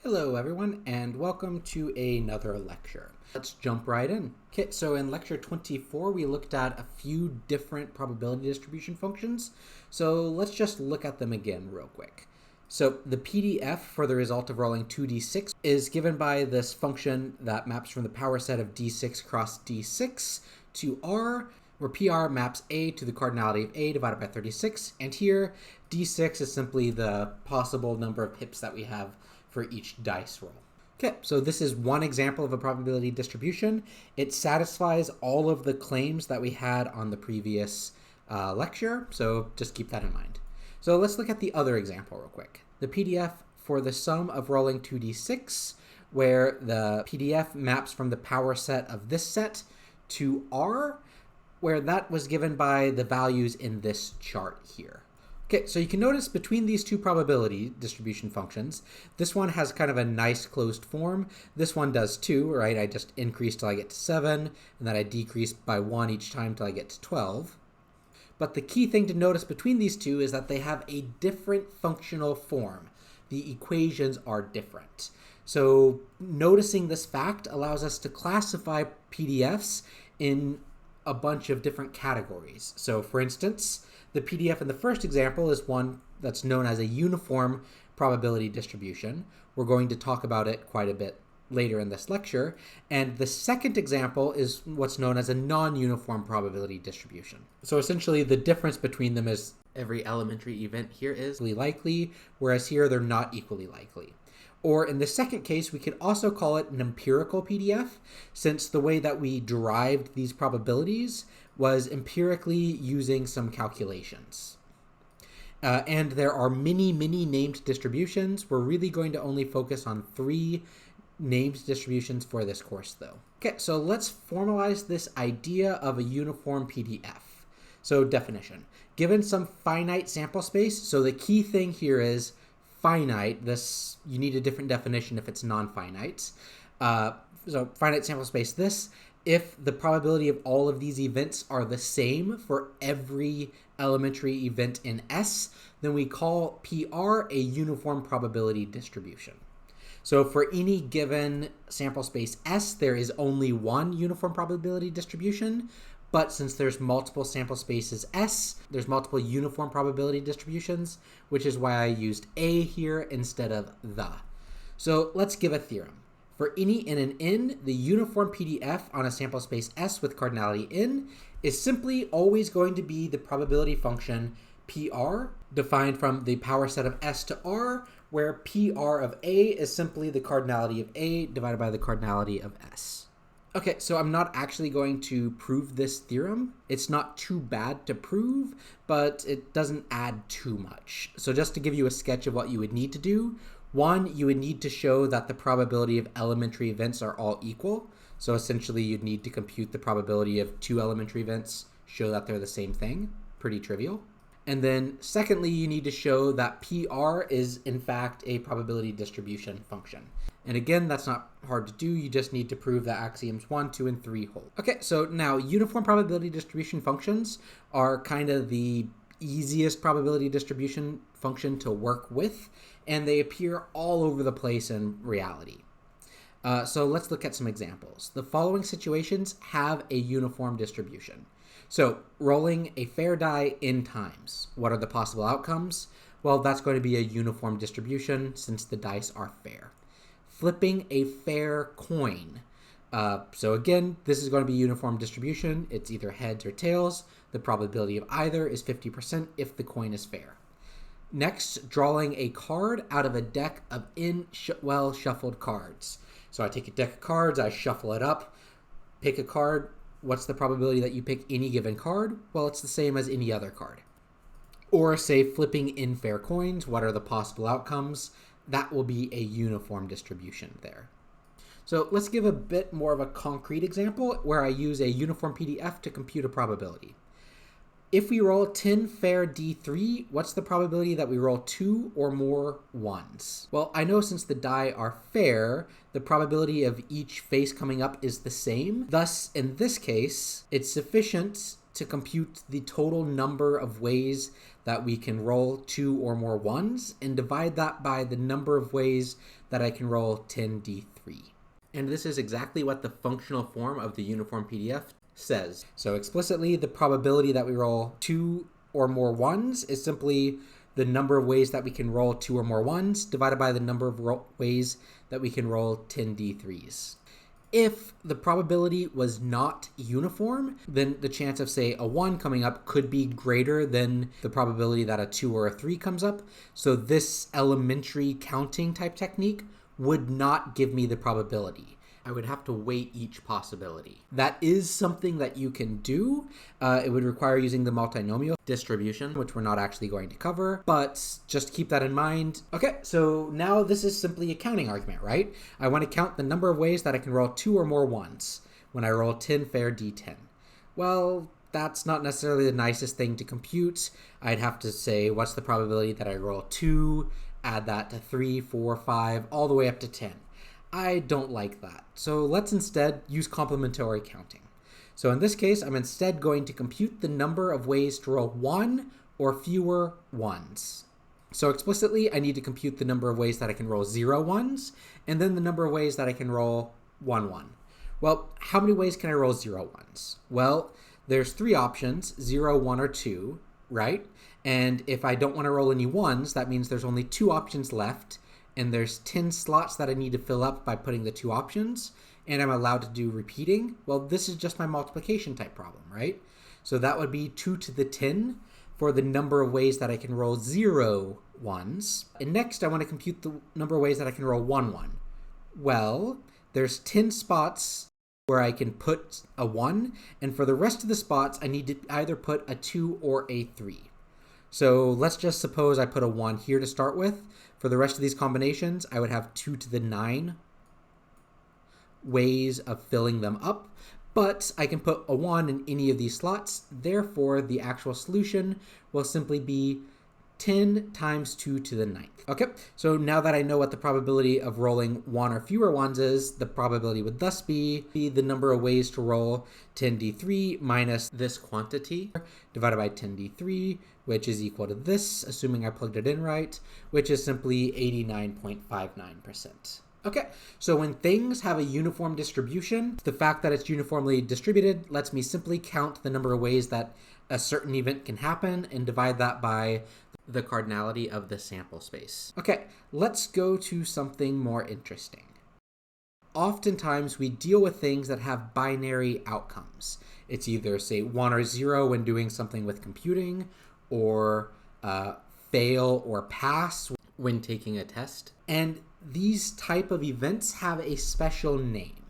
Hello everyone and welcome to another lecture. Let's jump right in. Okay, so in lecture 24 we looked at a few different probability distribution functions. So let's just look at them again real quick. So the PDF for the result of rolling 2d6 is given by this function that maps from the power set of d6 cross d6 to R, where PR maps A to the cardinality of A divided by 36, and here d6 is simply the possible number of pips that we have for each dice roll. Okay, so this is one example of a probability distribution. It satisfies all of the claims that we had on the previous lecture, so just keep that in mind. So let's look at the other example real quick. The PDF for the sum of rolling 2d6, where the PDF maps from the power set of this set to R, where that was given by the values in this chart here. Okay, so you can notice between these two probability distribution functions, this one has kind of a nice closed form. This one does too, right? I just increase till I get to 7, and then I decrease by 1 each time till I get to 12. But the key thing to notice between these two is that they have a different functional form. The equations are different. So noticing this fact allows us to classify PDFs in a bunch of different categories. So for instance, the PDF in the first example is one that's known as a uniform probability distribution. We're going to talk about it quite a bit later in this lecture. And the second example is what's known as a non-uniform probability distribution. So essentially the difference between them is every elementary event here is likely, whereas here they're not equally likely. Or in the second case, we could also call it an empirical PDF, since the way that we derived these probabilities was empirically using some calculations. And there are many named distributions. We're really going to only focus on 3 named distributions for this course, though. Okay, so let's formalize this idea of a uniform PDF. So definition. Given some finite sample space, so the key thing here is finite. This, you need a different definition if it's non-finite. So finite sample space this, if the probability of all of these events are the same for every elementary event in S, then we call PR a uniform probability distribution. So for any given sample space S, there is only one uniform probability distribution. But since there's multiple sample spaces S, there's multiple uniform probability distributions, which is why I used A here instead of the. So let's give a theorem. For any n and n, the uniform PDF on a sample space S with cardinality n is simply always going to be the probability function PR, defined from the power set of S to R, where PR of A is simply the cardinality of A divided by the cardinality of S. Okay, so I'm not actually going to prove this theorem. It's not too bad to prove, but it doesn't add too much. So just to give you a sketch of what you would need to do, 1, you would need to show that the probability of elementary events are all equal. So essentially you'd need to compute the probability of 2 elementary events, show that they're the same thing. Pretty trivial. And then secondly, you need to show that PR is in fact a probability distribution function. And again, that's not hard to do. You just need to prove that axioms 1, 2, and 3 hold. Okay, so now uniform probability distribution functions are kind of the easiest probability distribution function to work with, and they appear all over the place in reality. So let's look at some examples. The following situations have a uniform distribution. So rolling a fair die n times. What are the possible outcomes? Well, that's going to be a uniform distribution since the dice are fair. Flipping a fair coin. So again, this is going to be uniform distribution. It's either heads or tails. The probability of either is 50% if the coin is fair. Next, drawing a card out of a deck of well shuffled cards. So I take a deck of cards, I shuffle it up, pick a card. What's the probability that you pick any given card? Well, it's the same as any other card. Or say flipping in fair coins. What are the possible outcomes? That will be a uniform distribution there. So let's give a bit more of a concrete example where I use a uniform PDF to compute a probability. If we roll 10 fair D3, what's the probability that we roll 2 or more 1s? Well, I know since the die are fair, the probability of each face coming up is the same. Thus, in this case, it's sufficient to compute the total number of ways that we can roll 2 or more 1s and divide that by the number of ways that I can roll 10d3. And this is exactly what the functional form of the uniform PDF says. So explicitly, the probability that we roll 2 or more 1s is simply the number of ways that we can roll 2 or more 1s divided by the number of ways that we can roll 10d3s. If the probability was not uniform, then the chance of, say, a 1 coming up could be greater than the probability that a 2 or a 3 comes up. So this elementary counting type technique would not give me the probability. I would have to weight each possibility. That is something that you can do. It would require using the multinomial distribution, which we're not actually going to cover, but just keep that in mind. Okay, so now this is simply a counting argument, right? I want to count the number of ways that I can roll 2 or more 1s when I roll 10 fair d10. Well, that's not necessarily the nicest thing to compute. I'd have to say, what's the probability that I roll 2, add that to 3, 4, 5, all the way up to 10. I don't like that. So let's instead use complementary counting. So in this case, I'm instead going to compute the number of ways to roll 1 or fewer 1s. So explicitly, I need to compute the number of ways that I can roll 0 1s, and then the number of ways that I can roll 1 1. Well, how many ways can I roll 0 1s? Well, there's 3 options, 0, 1, or 2, right? And if I don't want to roll any 1s, that means there's only 2 options left, and there's 10 slots that I need to fill up by putting the 2 options, and I'm allowed to do repeating. Well, this is just my multiplication type problem, right? So that would be 2 to the 10 for the number of ways that I can roll 0 1s. And next, I want to compute the number of ways that I can roll 1 1. Well, there's 10 spots where I can put a 1, and for the rest of the spots, I need to either put a 2 or a 3. So let's just suppose I put a 1 here to start with. For the rest of these combinations, I would have 2 to the 9 ways of filling them up, but I can put a 1 in any of these slots. Therefore, the actual solution will simply be 10 times 2 to the 9th. Okay, so now that I know what the probability of rolling 1 or fewer 1s is, the probability would thus be the number of ways to roll 10d3 minus this quantity divided by 10d3, which is equal to this, assuming I plugged it in right, which is simply 89.59%. Okay, so when things have a uniform distribution, the fact that it's uniformly distributed lets me simply count the number of ways that a certain event can happen and divide that by the cardinality of the sample space. Okay, let's go to something more interesting. Oftentimes we deal with things that have binary outcomes. It's either, say, 1 or 0 when doing something with computing, or fail or pass when taking a test. And these type of events have a special name.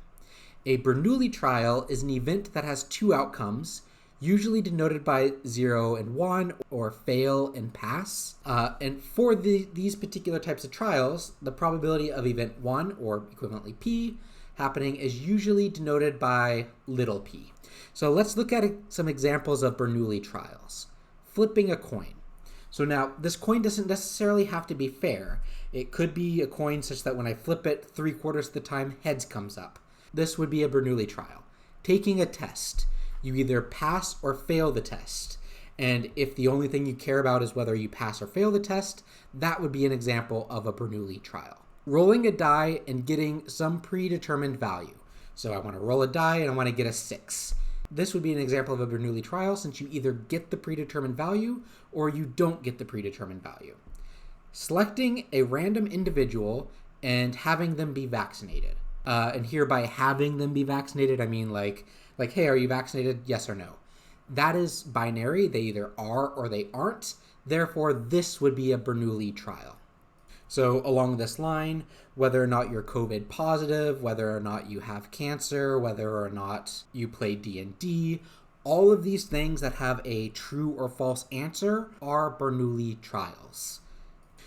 A Bernoulli trial is an event that has 2 outcomes, usually denoted by 0 and 1, or fail and pass. And for these particular types of trials, the probability of event 1, or equivalently p, happening is usually denoted by little p. So let's look at some examples of Bernoulli trials. Flipping a coin. So now, this coin doesn't necessarily have to be fair. It could be a coin such that when I flip it 3/4 of the time, heads comes up. This would be a Bernoulli trial. Taking a test. You either pass or fail the test. And if the only thing you care about is whether you pass or fail the test, that would be an example of a Bernoulli trial. Rolling a die and getting some predetermined value. So I want to roll a die and I want to get a 6. This would be an example of a Bernoulli trial since you either get the predetermined value or you don't get the predetermined value. Selecting a random individual and having them be vaccinated. And here by having them be vaccinated, I mean like, hey, are you vaccinated? Yes or no. That is binary. They either are or they aren't. Therefore, this would be a Bernoulli trial. So along this line, whether or not you're COVID positive, whether or not you have cancer, whether or not you play D&D, all of these things that have a true or false answer are Bernoulli trials.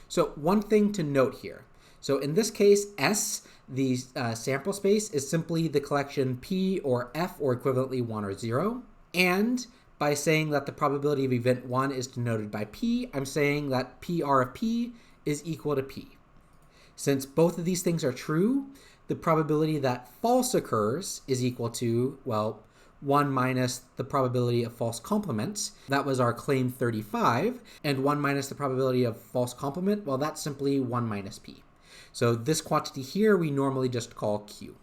So one thing to note here. So in this case, S, the sample space, is simply the collection P or F, or equivalently 1 or 0. And by saying that the probability of event 1 is denoted by P, I'm saying that PR of P is equal to P. Since both of these things are true, the probability that false occurs is equal to, well, 1 minus the probability of false complements. That was our claim 35. And 1 minus the probability of false complement, well, that's simply 1 minus p. So this quantity here we normally just call q.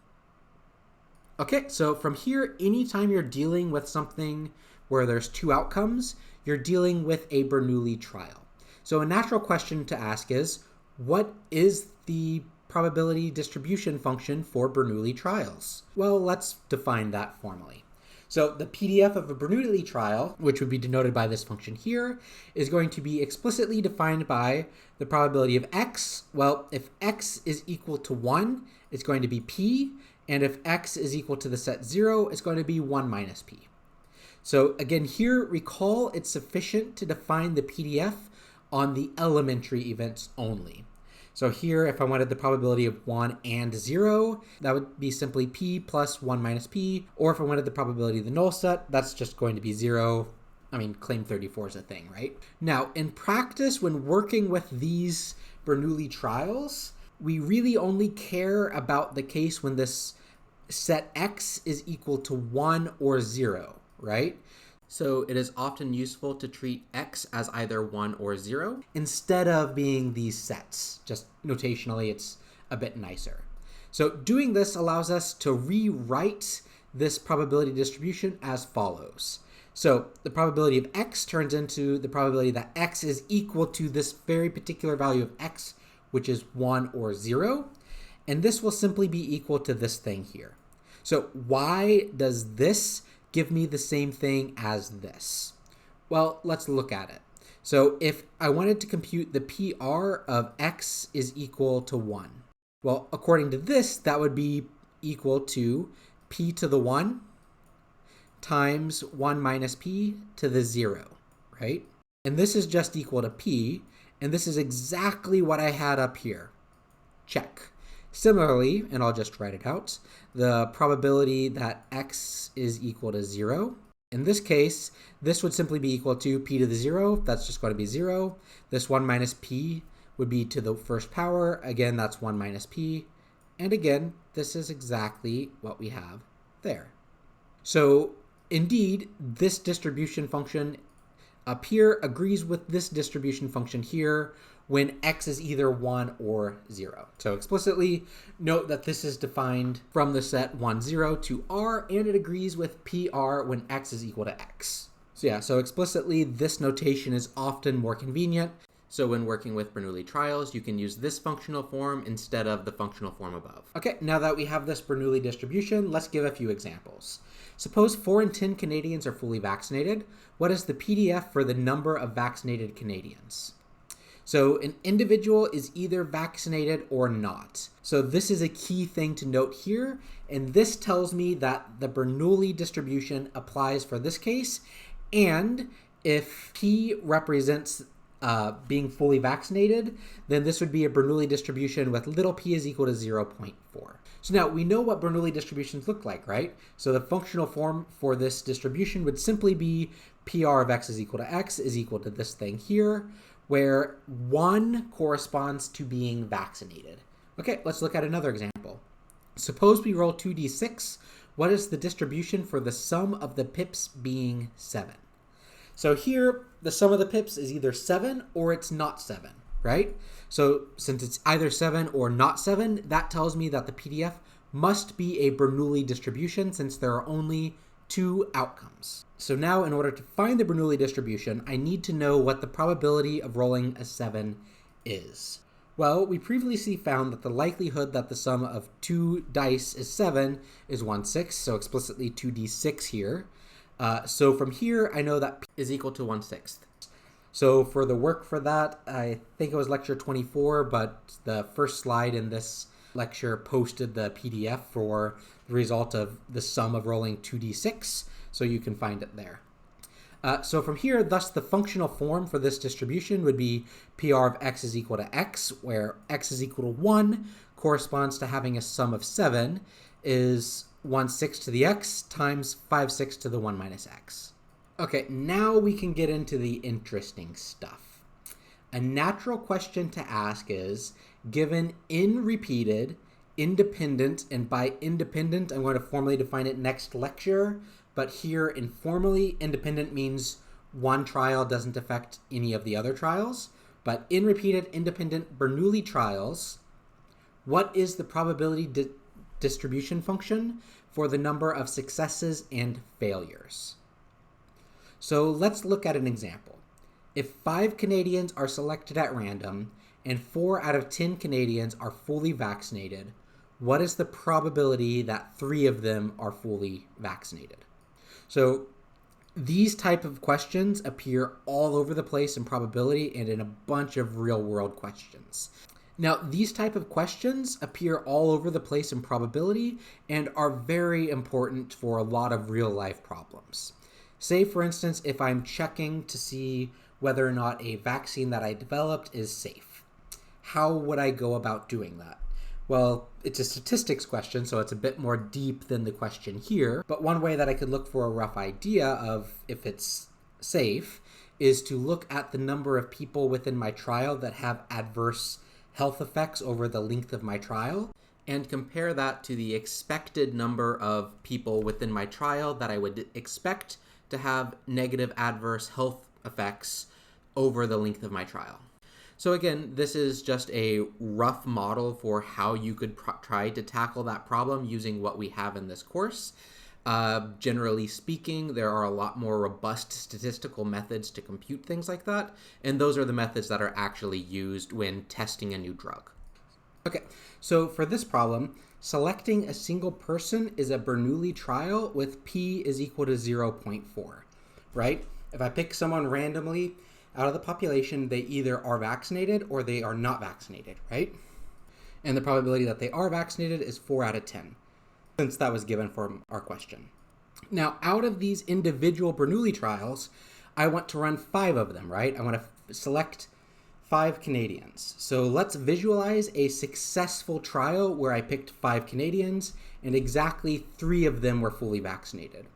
Okay, so from here, anytime you're dealing with something where there's two outcomes, you're dealing with a Bernoulli trial. So a natural question to ask is, what is the probability distribution function for Bernoulli trials? Well, let's define that formally. So the PDF of a Bernoulli trial, which would be denoted by this function here, is going to be explicitly defined by the probability of x. Well, if x is equal to 1, it's going to be p, and if x is equal to the set 0, it's going to be 1 minus p. So again, here, recall it's sufficient to define the PDF on the elementary events only. So here, if I wanted the probability of 1 and 0, that would be simply p plus 1 minus p. Or if I wanted the probability of the null set, that's just going to be 0. I mean, claim 34 is a thing, right? Now, in practice, when working with these Bernoulli trials, we really only care about the case when this set x is equal to 1 or 0, right? So it is often useful to treat x as either 1 or 0 instead of being these sets. Just notationally, it's a bit nicer. So doing this allows us to rewrite this probability distribution as follows. So the probability of x turns into the probability that x is equal to this very particular value of x, which is 1 or 0. And this will simply be equal to this thing here. So why does this give me the same thing as this? Well, let's look at it. So if I wanted to compute the PR of x is equal to 1, well, according to this, that would be equal to p to the 1 times 1 minus p to the 0, right? And this is just equal to p, and this is exactly what I had up here. Check. Similarly, and I'll just write it out, the probability that x is equal to 0. In this case, this would simply be equal to p to the 0. That's just going to be 0. This 1 minus p would be to the first power. Again, that's 1 minus p. And again, this is exactly what we have there. So indeed, this distribution function up here agrees with this distribution function here when x is either 1 or 0. So explicitly note that this is defined from the set 1, 0 to r, and it agrees with PR when x is equal to x. So yeah, so explicitly this notation is often more convenient. So when working with Bernoulli trials, you can use this functional form instead of the functional form above. Okay, now that we have this Bernoulli distribution, let's give a few examples. Suppose 4 in 10 Canadians are fully vaccinated. What is the PDF for the number of vaccinated Canadians? So an individual is either vaccinated or not. So this is a key thing to note here, and this tells me that the Bernoulli distribution applies for this case, and if P represents being fully vaccinated, then this would be a Bernoulli distribution with little p is equal to 0.4. So now we know what Bernoulli distributions look like, right? So the functional form for this distribution would simply be PR of x is equal to this thing here, where 1 corresponds to being vaccinated. Okay, let's look at another example. Suppose we roll 2d6. What is the distribution for the sum of the pips being 7? So here, the sum of the pips is either 7 or it's not 7, right? So since it's either 7 or not 7, that tells me that the PDF must be a Bernoulli distribution since there are only 2 outcomes. So now in order to find the Bernoulli distribution, I need to know what the probability of rolling a 7 is. Well, we previously found that the likelihood that the sum of 2 dice is 7 is 1/6, so explicitly 2d6 here. So from here, I know that p is equal to 1/6. So for the work for that, I think it was lecture 24, but the first slide in this lecture posted the PDF for the result of the sum of rolling 2d6, so you can find it there. So from here, thus the functional form for this distribution would be PR of x is equal to x, where x is equal to 1 corresponds to having a sum of 7 is 1/6 to the x times 5/6 to the 1 minus x. Okay, now we can get into the interesting stuff. A natural question to ask is, given n repeated, independent, and by independent, I'm going to formally define it next lecture, but here informally, independent means one trial doesn't affect any of the other trials. But in repeated independent Bernoulli trials, what is the probability distribution function for the number of successes and failures? So let's look at an example. If 5 Canadians are selected at random and 4 out of 10 Canadians are fully vaccinated, what is the probability that 3 of them are fully vaccinated? So these type of questions appear all over the place in probability and in a bunch of real-world questions. Now, these type of questions appear all over the place in probability and are very important for a lot of real-life problems. Say, for instance, if I'm checking to see whether or not a vaccine that I developed is safe. How would I go about doing that? Well, it's a statistics question, so it's a bit more deep than the question here. But one way that I could look for a rough idea of if it's safe is to look at the number of people within my trial that have adverse health effects over the length of my trial, and compare that to the expected number of people within my trial that I would expect to have negative adverse health effects over the length of my trial. So again, this is just a rough model for how you could try to tackle that problem using what we have in this course. Generally speaking, there are a lot more robust statistical methods to compute things like that, and those are the methods that are actually used when testing a new drug. Okay, so for this problem, selecting a single person is a Bernoulli trial with p is equal to 0.4, right? If I pick someone randomly out of the population, they either are vaccinated or they are not vaccinated, right? And the probability that they are vaccinated is 4 out of 10, since that was given for our question. Now, out of these individual Bernoulli trials, I want to run 5 of them, right? I want to select 5 Canadians. So let's visualize a successful trial where I picked 5 Canadians and exactly 3 of them were fully vaccinated.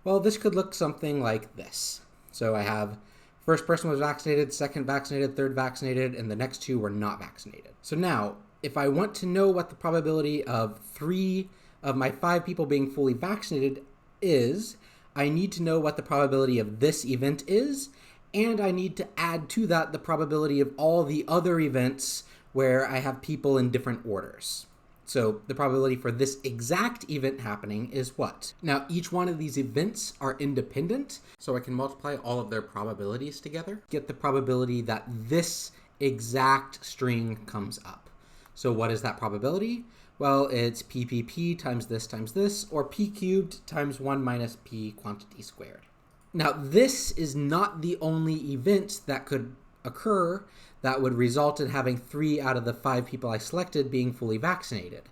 Well, this could look something like this. So I have first person was vaccinated, second vaccinated, third vaccinated, and the next 2 were not vaccinated. So now, if I want to know what the probability of 3 of my 5 people being fully vaccinated is, I need to know what the probability of this event is, and I need to add to that the probability of all the other events where I have people in different orders. So the probability for this exact event happening is what? Now, each one of these events are independent, so I can multiply all of their probabilities together, get the probability that this exact string comes up. So what is that probability? Well, it's PPP times this, or P cubed times 1 minus P quantity squared. Now, this is not the only event that could occur that would result in having 3 out of the 5 people I selected being fully vaccinated.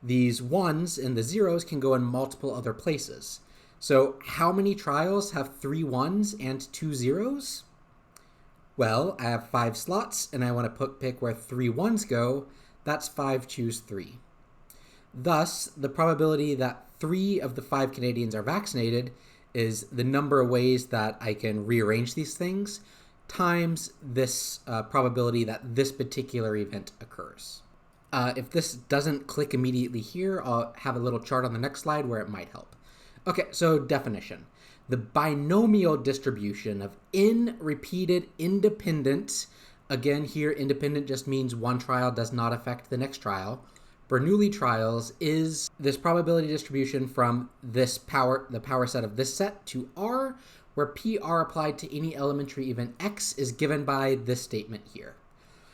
These 1s and the 0s can go in multiple other places. So how many trials have 3 1s and 2 0s? Well, I have 5 slots, and I want to pick where 3 1s go. That's 5 choose 3. Thus, the probability that 3 of the 5 Canadians are vaccinated is the number of ways that I can rearrange these things times this probability that this particular event occurs. If this doesn't click immediately here, I'll have a little chart on the next slide where it might help. Okay, so definition. The binomial distribution of n repeated independent, again here independent just means one trial does not affect the next trial, Bernoulli trials is this probability distribution from this the power set of this set to R, where PR applied to any elementary event X is given by this statement here.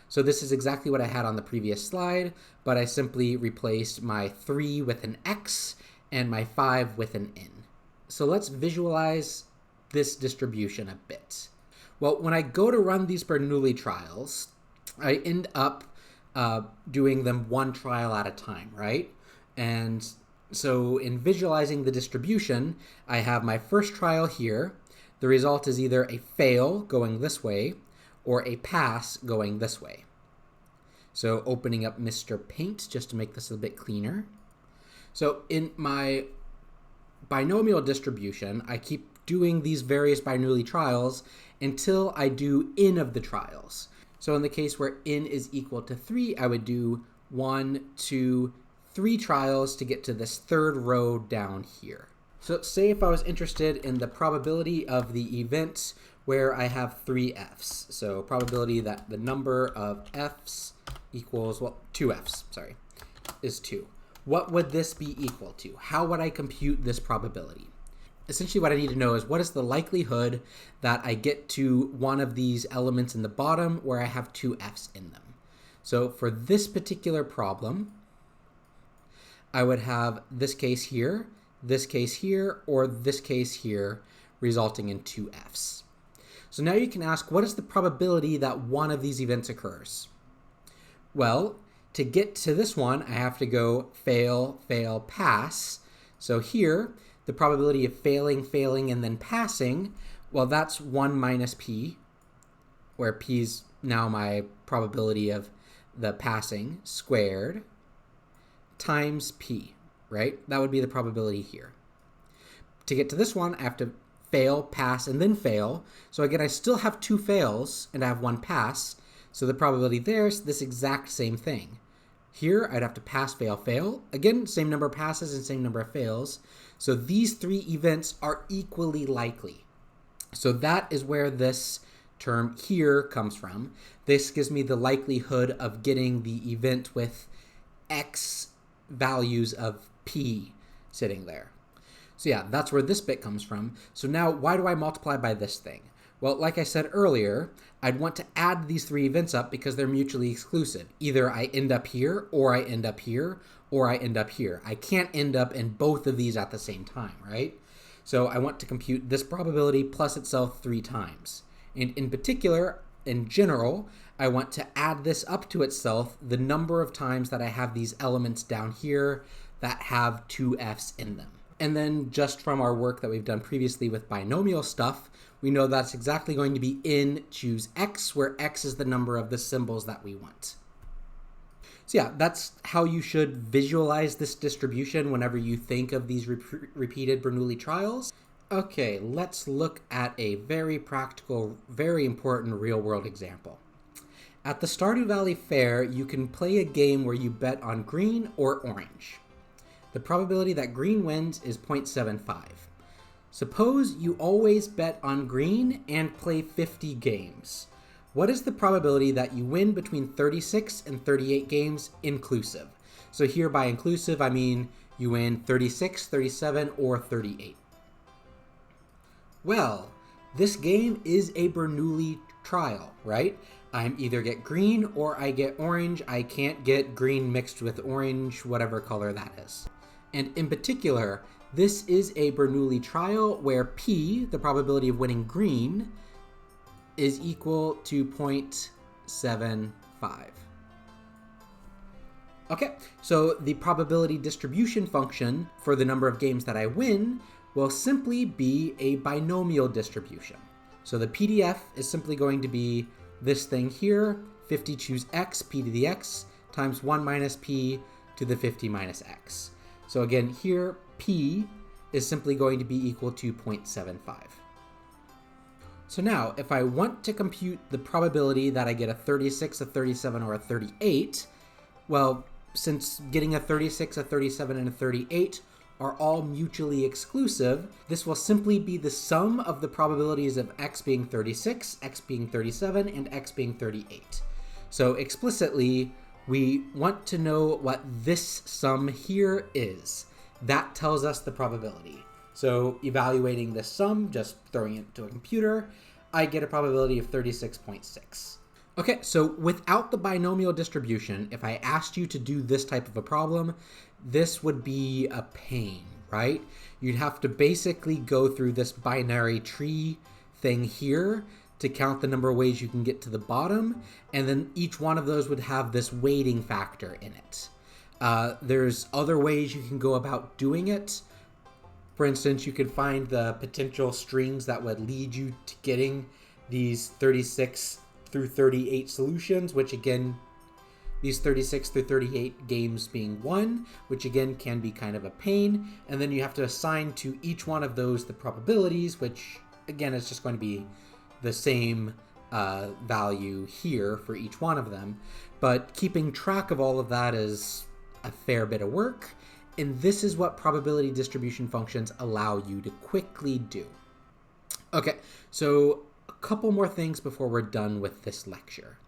So this is exactly what I had on the previous slide, but I simply replaced my 3 with an X and my 5 with an N. So let's visualize this distribution a bit. Well, when I go to run these Bernoulli trials, I end up doing them one trial at a time, right? And so in visualizing the distribution, I have my first trial here. The result is either a fail going this way or a pass going this way. So opening up Mr. Paint just to make this a bit cleaner. So in my binomial distribution, I keep doing these various Bernoulli trials until I do n of the trials. So in the case where n is equal to 3, I would do 1, 2, 3 trials to get to this third row down here. So say if I was interested in the probability of the event where I have 3 f's. So probability that the number of f's equals, well, 2 f's, sorry, is 2. What would this be equal to? How would I compute this probability? Essentially what I need to know is what is the likelihood that I get to one of these elements in the bottom where I have 2 f's in them. So for this particular problem, I would have this case here, or this case here, resulting in 2 f's. So now you can ask, what is the probability that one of these events occurs? Well, to get to this one, I have to go fail, fail, pass. So here, the probability of failing, failing, and then passing, well, that's 1 minus p, where p is now my probability of the passing, squared, times p, right? That would be the probability here. To get to this one, I have to fail, pass, and then fail. So again, I still have 2 fails, and I have 1 pass. So the probability there is this exact same thing. Here, I'd have to pass, fail, fail. Again, same number of passes and same number of fails. So these 3 events are equally likely. So that is where this term here comes from. This gives me the likelihood of getting the event with x values of p sitting there. So yeah, that's where this bit comes from. So now, why do I multiply by this thing? Well, like I said earlier, I'd want to add these 3 events up because they're mutually exclusive. Either I end up here, or I end up here, or I end up here. I can't end up in both of these at the same time, right? So I want to compute this probability plus itself 3 times. And in particular, in general, I want to add this up to itself the number of times that I have these elements down here that have 2 f's in them. And then just from our work that we've done previously with binomial stuff, we know that's exactly going to be in choose x, where x is the number of the symbols that we want. So yeah, that's how you should visualize this distribution whenever you think of these repeated Bernoulli trials. Okay, let's look at a very practical, very important real-world example. At the Stardew Valley Fair, you can play a game where you bet on green or orange. The probability that green wins is 0.75. Suppose you always bet on green and play 50 games. What is the probability that you win between 36 and 38 games inclusive? So here by inclusive, I mean you win 36, 37, or 38. Well, this game is a Bernoulli trial, right? I either get green or I get orange. I can't get green mixed with orange, whatever color that is. And in particular, this is a Bernoulli trial where P, the probability of winning green, is equal to 0.75. Okay, so the probability distribution function for the number of games that I win will simply be a binomial distribution. So the PDF is simply going to be this thing here, 50 choose x, p to the x, times 1 minus p to the 50 minus x. So again, here, p is simply going to be equal to 0.75. So now, if I want to compute the probability that I get a 36, a 37, or a 38, well, since getting a 36, a 37, and a 38 are all mutually exclusive, this will simply be the sum of the probabilities of x being 36, x being 37, and x being 38. So explicitly, we want to know what this sum here is. That tells us the probability. So evaluating this sum, just throwing it to a computer, I get a probability of 36.6. Okay, so without the binomial distribution, if I asked you to do this type of a problem, this would be a pain, right? You'd have to basically go through this binary tree thing here to count the number of ways you can get to the bottom, and then each one of those would have this weighting factor in it. There's other ways you can go about doing it. For instance, you could find the potential strings that would lead you to getting these 36 through 38 solutions, which again, these 36 through 38 games being one, which again can be kind of a pain. And then you have to assign to each one of those the probabilities, which again is just going to be the same value here for each one of them. But keeping track of all of that is a fair bit of work. And this is what probability distribution functions allow you to quickly do. Okay, so a couple more things before we're done with this lecture.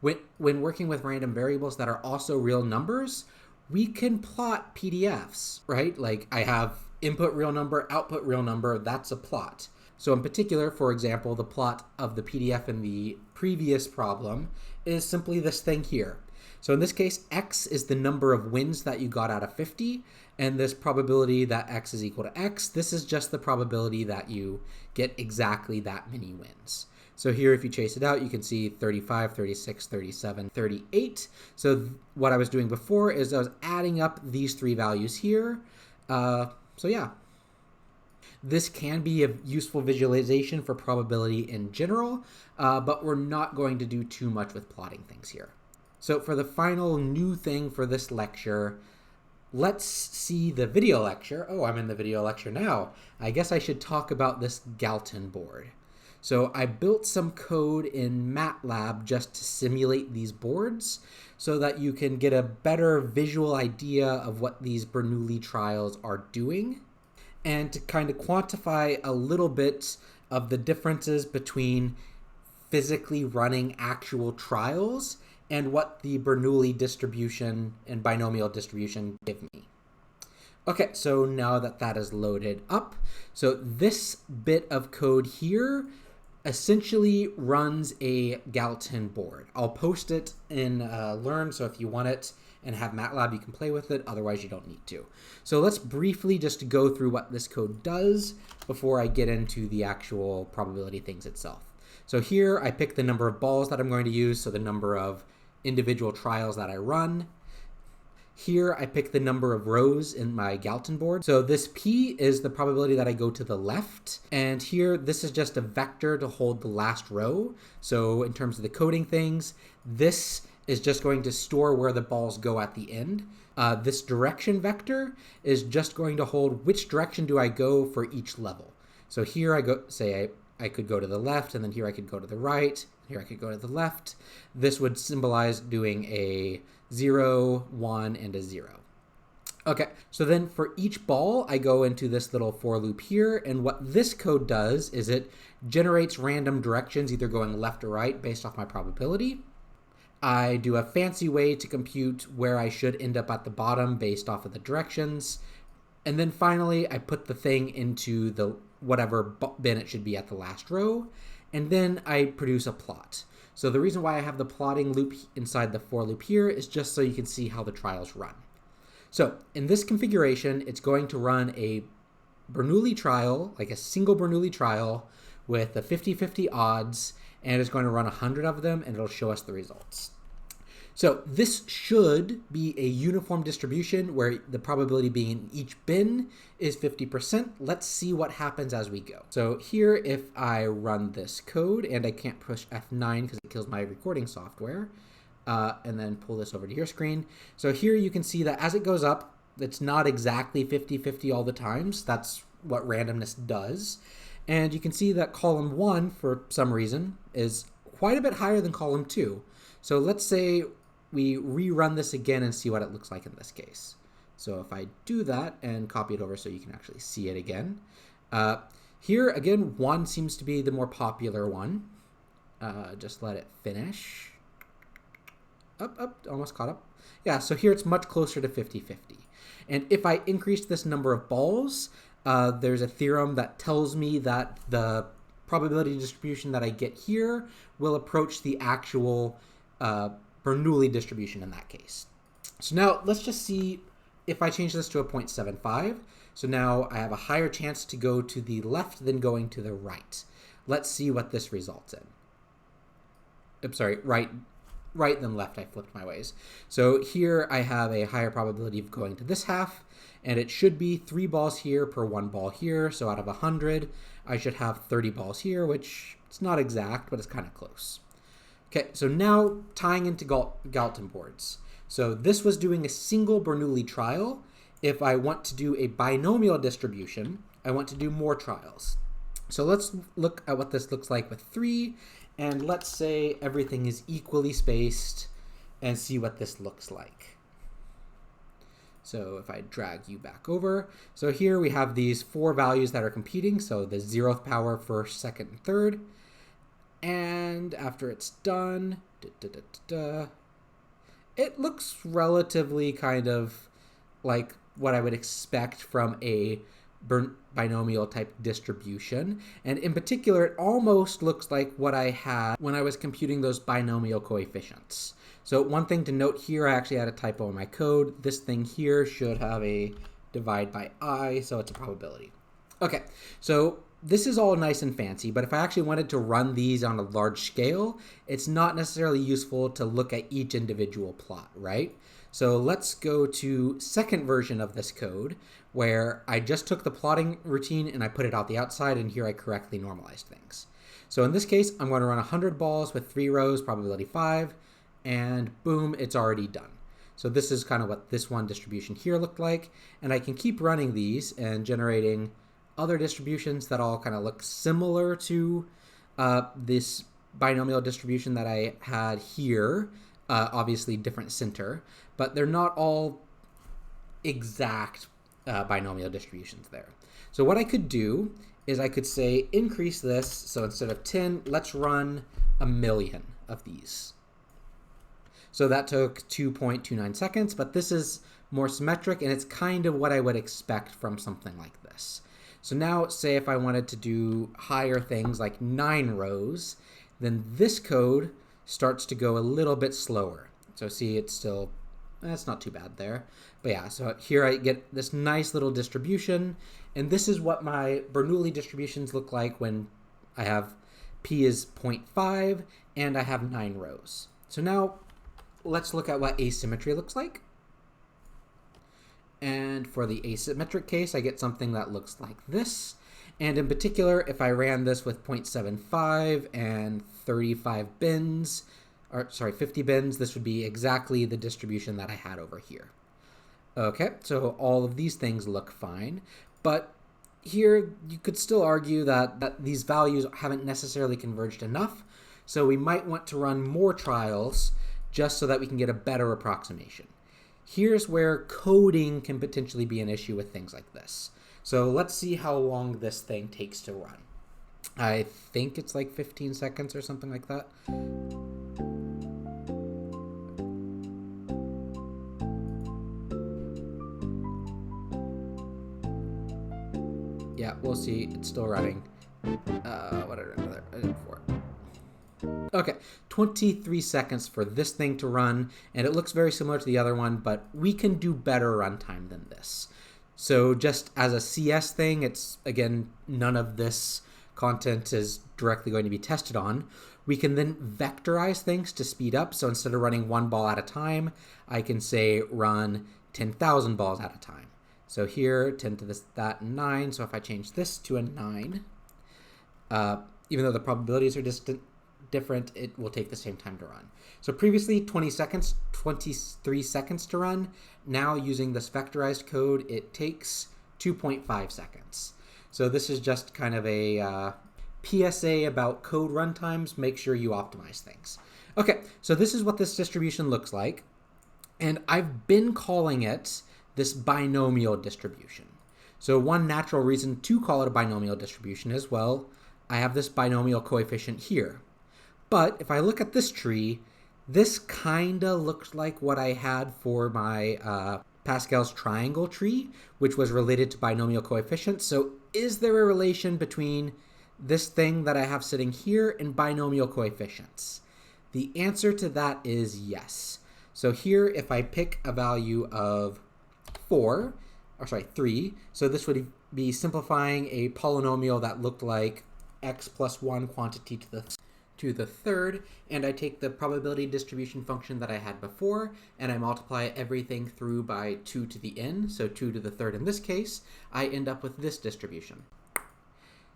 When working with random variables that are also real numbers, we can plot PDFs, right? Like I have input real number, output real number, that's a plot. So in particular, for example, the plot of the PDF in the previous problem is simply this thing here. So in this case, X is the number of wins that you got out of 50, and this probability that X is equal to X, this is just the probability that you get exactly that many wins. So here, if you chase it out, you can see 35, 36, 37, 38. So what I was doing before is I was adding up these three values here. So yeah. This can be a useful visualization for probability in general, but we're not going to do too much with plotting things here. So for the final new thing for this lecture, let's see the video lecture. Oh, I'm in the video lecture now. I guess I should talk about this Galton board. So I built some code in MATLAB just to simulate these boards so that you can get a better visual idea of what these Bernoulli trials are doing, and to kind of quantify a little bit of the differences between physically running actual trials and what the Bernoulli distribution and binomial distribution give me. Okay, so now that that is loaded up, so this bit of code here essentially runs a Galton board. I'll post it in Learn, so if you want it and have MATLAB, you can play with it. Otherwise, you don't need to. So let's briefly just go through what this code does before I get into the actual probability things itself. So here I pick the number of balls that I'm going to use, so the number of individual trials that I run. Here I pick the number of rows in my Galton board. So this P is the probability that I go to the left. And here, this is just a vector to hold the last row. So in terms of the coding things, this is just going to store where the balls go at the end. This direction vector is just going to hold which direction do I go for each level. So here I go, say I could go to the left, and then here I could go to the right, here I could go to the left. This would symbolize doing a 0, 1, and a 0. Okay, so then for each ball, I go into this little for loop here, and what this code does is it generates random directions, either going left or right, based off my probability. I do a fancy way to compute where I should end up at the bottom based off of the directions. And then finally, I put the thing into the whatever bin it should be at the last row, and then I produce a plot. So the reason why I have the plotting loop inside the for loop here is just so you can see how the trials run. So in this configuration, it's going to run a Bernoulli trial, like a single Bernoulli trial with the 50-50 odds, and it's going to run 100 of them, and it'll show us the results. So this should be a uniform distribution where the probability being in each bin is 50%. Let's see what happens as we go. So here, if I run this code, and I can't push F9 because it kills my recording software, and then pull this over to your screen. So here you can see that as it goes up, it's not exactly 50-50 all the times. That's what randomness does. And you can see that column 1, for some reason, is quite a bit higher than column 2. So let's say we rerun this again and see what it looks like in this case. So if I do that and copy it over so you can actually see it again. Here, again, 1 seems to be the more popular one. Just let it finish. Up, almost caught up. Yeah, so here it's much closer to 50-50. And if I increase this number of balls, there's a theorem that tells me that the probability distribution that I get here will approach the actual Bernoulli distribution in that case. So now let's just see if I change this to a 0.75. So now I have a higher chance to go to the left than going to the right. Let's see what this results in. Oops, sorry, right than left. I flipped my ways. So here I have a higher probability of going to this half, and it should be 3 balls here per 1 ball here. So out of 100, I should have 30 balls here, which it's not exact, but it's kind of close. Okay, so now tying into Galton boards. So this was doing a single Bernoulli trial. If I want to do a binomial distribution, I want to do more trials. So let's look at what this looks like with 3, and let's say everything is equally spaced and see what this looks like. So if I drag you back over, so here we have these 4 values that are competing. So the 0th power, 1st, 2nd, and 3rd. And after it's done, it looks relatively kind of like what I would expect from a binomial type distribution. And in particular, it almost looks like what I had when I was computing those binomial coefficients. So one thing to note here, I actually had a typo in my code. This thing here should have a divide by I, so it's a probability. Okay, so this is all nice and fancy, but if I actually wanted to run these on a large scale, it's not necessarily useful to look at each individual plot, right? So let's go to second version of this code where I just took the plotting routine and I put it out the outside, and here I correctly normalized things. So in this case, I'm going to run 100 balls with 3 rows, probability 5, and boom, it's already done. So this is kind of what this one distribution here looked like, and I can keep running these and generating other distributions that all kind of look similar to this binomial distribution that I had here, obviously different center, but they're not all exact binomial distributions there. So what I could do is I could say increase this, so instead of 10, let's run 1,000,000 of these. So that took 2.29 seconds, but this is more symmetric, and it's kind of what I would expect from something like this. So now say if I wanted to do higher things like 9 rows, then this code starts to go a little bit slower. So see, it's still, that's not too bad there. But yeah, so here I get this nice little distribution, and this is what my Bernoulli distributions look like when I have P is 0.5 and I have 9 rows. So now let's look at what asymmetry looks like. And for the asymmetric case, I get something that looks like this. And in particular, if I ran this with 0.75 and 35 bins, or sorry, 50 bins, this would be exactly the distribution that I had over here. Okay, so all of these things look fine, but here you could still argue that these values haven't necessarily converged enough, so we might want to run more trials just so that we can get a better approximation. Here's where coding can potentially be an issue with things like this. So let's see how long this thing takes to run. I think it's like 15 seconds or something like that. Yeah, we'll see. It's still running. What did I do before? Okay, 23 seconds for this thing to run, and it looks very similar to the other one, but we can do better runtime than this. So just as a CS thing, it's, again, none of this content is directly going to be tested on. We can then vectorize things to speed up. So instead of running 1 ball at a time, I can say run 10,000 balls at a time. So here, 10 to this, that, and 9. So if I change this to a 9, even though the probabilities are different, it will take the same time to run. So previously 23 seconds to run. Now using this vectorized code, it takes 2.5 seconds. So this is just kind of a PSA about code runtimes. Make sure you optimize things. Okay, so this is what this distribution looks like. And I've been calling it this binomial distribution. So one natural reason to call it a binomial distribution is, well, I have this binomial coefficient here. But if I look at this tree, this kind of looks like what I had for my Pascal's triangle tree, which was related to binomial coefficients. So is there a relation between this thing that I have sitting here and binomial coefficients? The answer to that is yes. So here, if I pick a value of 3, so this would be simplifying a polynomial that looked like x plus 1 quantity to the third, and I take the probability distribution function that I had before, and I multiply everything through by 2 to the n, so 2 to the third in this case, I end up with this distribution.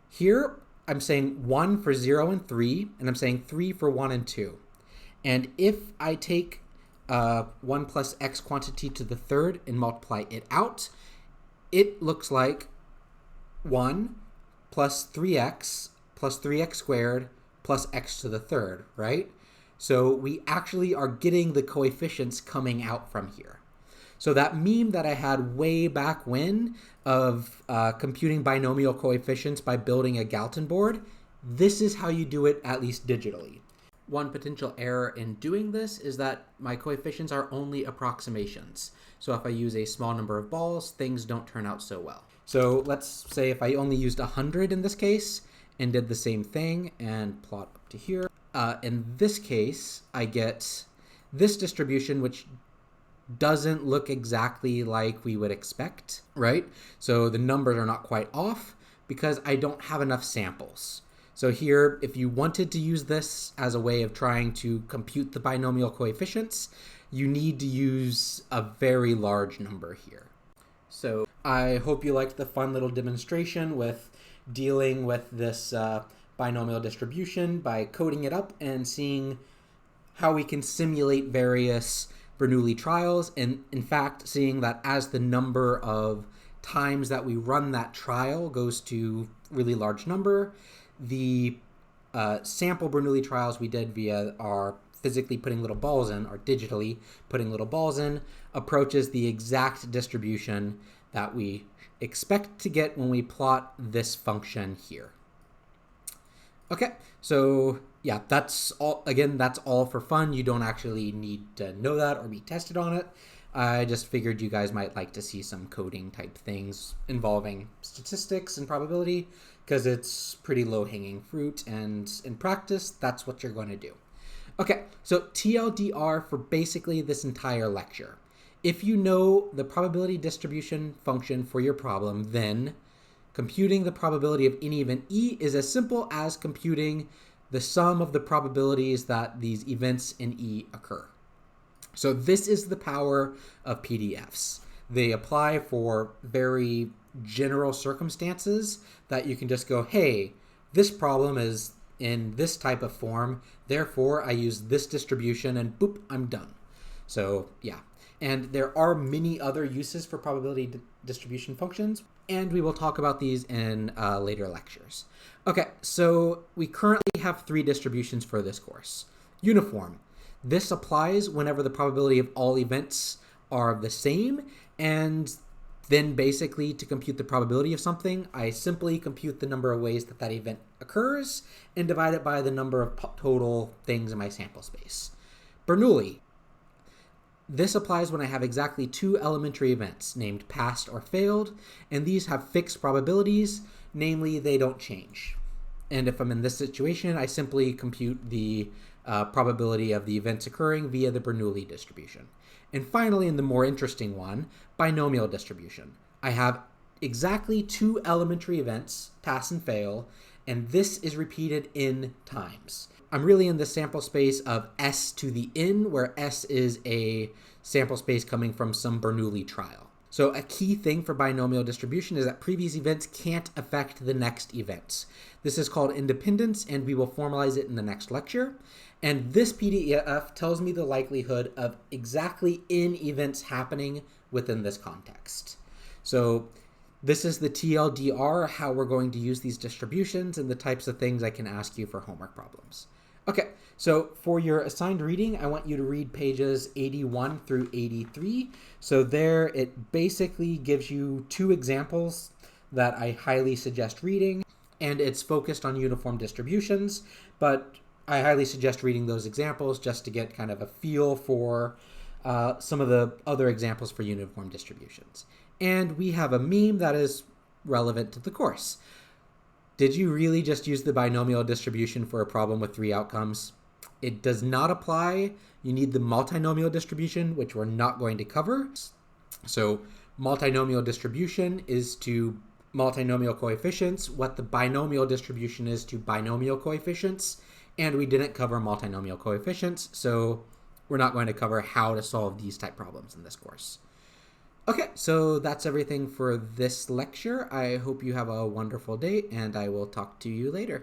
Here, I'm saying 1 for 0 and 3, and I'm saying 3 for 1 and 2. And if I take 1 plus x quantity to the third and multiply it out, it looks like 1 plus 3x squared plus x to the third, right? So we actually are getting the coefficients coming out from here. So that meme that I had way back when of computing binomial coefficients by building a Galton board, this is how you do it, at least digitally. One potential error in doing this is that my coefficients are only approximations. So if I use a small number of balls, things don't turn out so well. So let's say if I only used 100 in this case and did the same thing and plot up to here. In this case, I get this distribution, which doesn't look exactly like we would expect, right? So the numbers are not quite off because I don't have enough samples. So here, if you wanted to use this as a way of trying to compute the binomial coefficients, you need to use a very large number here. So I hope you liked the fun little demonstration with dealing with this binomial distribution by coding it up and seeing how we can simulate various Bernoulli trials, and in fact seeing that as the number of times that we run that trial goes to really large number, the sample Bernoulli trials we did via our physically putting little balls in, or digitally putting little balls in, approaches the exact distribution that we expect to get when we plot this function here. Okay, so yeah, that's all. Again, that's all for fun. You don't actually need to know that or be tested on it. I just figured you guys might like to see some coding type things involving statistics and probability, because it's pretty low-hanging fruit, and in practice, that's what you're going to do. Okay, so TLDR for basically this entire lecture. If you know the probability distribution function for your problem, then computing the probability of any event E is as simple as computing the sum of the probabilities that these events in E occur. So this is the power of PDFs. They apply for very general circumstances that you can just go, hey, this problem is in this type of form, therefore I use this distribution and boop, I'm done. So yeah, and there are many other uses for probability distribution functions, and we will talk about these in later lectures. Okay, so we currently have 3 distributions for this course. Uniform. This applies whenever the probability of all events are the same, and then basically to compute the probability of something, I simply compute the number of ways that that event occurs and divide it by the number of total things in my sample space. Bernoulli. This applies when I have exactly 2 elementary events named passed or failed, and these have fixed probabilities, namely they don't change. And if I'm in this situation, I simply compute the probability of the events occurring via the Bernoulli distribution. And finally, in the more interesting one, binomial distribution. I have exactly 2 elementary events, pass and fail, and this is repeated n times. I'm really in the sample space of S to the n, where S is a sample space coming from some Bernoulli trial. So a key thing for binomial distribution is that previous events can't affect the next events. This is called independence, and we will formalize it in the next lecture. And this PDF tells me the likelihood of exactly n events happening within this context. So this is the TLDR, how we're going to use these distributions and the types of things I can ask you for homework problems. Okay, so for your assigned reading, I want you to read pages 81 through 83. So there it basically gives you 2 examples that I highly suggest reading, and it's focused on uniform distributions, but I highly suggest reading those examples just to get kind of a feel for some of the other examples for uniform distributions. And we have a meme that is relevant to the course. Did you really just use the binomial distribution for a problem with 3 outcomes? It does not apply. You need the multinomial distribution, which we're not going to cover. So multinomial distribution is to multinomial coefficients, what the binomial distribution is to binomial coefficients, and we didn't cover multinomial coefficients, so we're not going to cover how to solve these type problems in this course. Okay, so that's everything for this lecture. I hope you have a wonderful day, and I will talk to you later.